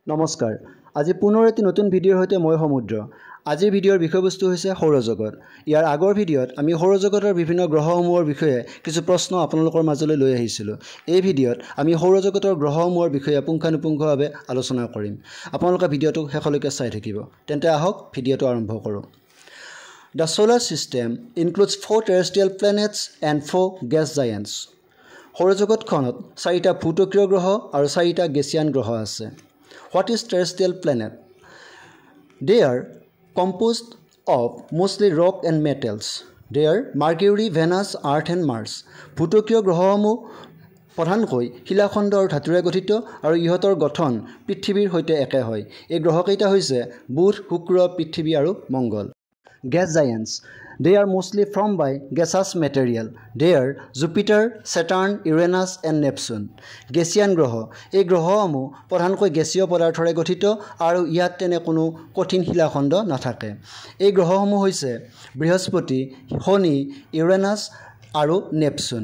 নমস্কাৰ আজি পুনৰ এটি নতুন ভিডিঅ'ৰ সৈতে মই সমুদ্ৰ আজিৰ ভিডিঅ'ৰ বিষয়বস্তু হৈছে সৌৰজগত ইয়াৰ আগৰ ভিডিঅ'ত আমি সৌৰজগতৰ বিভিন্ন গ্ৰহসমূহৰ বিষয়ে কিছু প্ৰশ্ন আপোনালোকৰ মাজলৈ লৈ আহিছিলোঁ এই ভিডিঅ'ত আমি সৌৰজগতৰ গ্ৰহসমূহৰ বিষয়ে পুংখানুপুংখভাৱে আলোচনা কৰিম আপোনালোকে ভিডিঅ'টো শেষলৈকে চাই থাকিব তেন্তে আহক ভিডিঅ'টো আৰম্ভ কৰোঁ The solar system includes 4 terrestrial planets and 4 gas giants সৌৰজগতখনত 4টা ভূতকীয় গ্ৰহ আৰু 4টা গেছিয়ান গ্ৰহ আছে What is terrestrial planet? They are composed of mostly rock and metals. They are Mercury, Venus, Earth and Mars. ভূতকীয় গ্ৰহসমূহ প্ৰধানকৈ শিলাখণ্ড আৰু ধাতুৰে গঠিত আৰু ইহঁতৰ গঠন পৃথিৱীৰ সৈতে একে হয় এই গ্ৰহকেইটা হৈছে বুধ শুক্ৰ পৃথিৱী আৰু মংগল Gas giants They are mostly formed by gaseous material. They are Jupiter, Saturn, Uranus and Neptune. Gasian গ্ৰহ এই গ্ৰহসমূহ প্ৰধানকৈ গেছীয় পদাৰ্থৰে গঠিত আৰু ইয়াত তেনে কোনো কঠিন শিলাখণ্ড নাথাকে এই গ্ৰহসমূহ হৈছে বৃহস্পতি শনি ইউৰেনাছ আৰু নেপচুন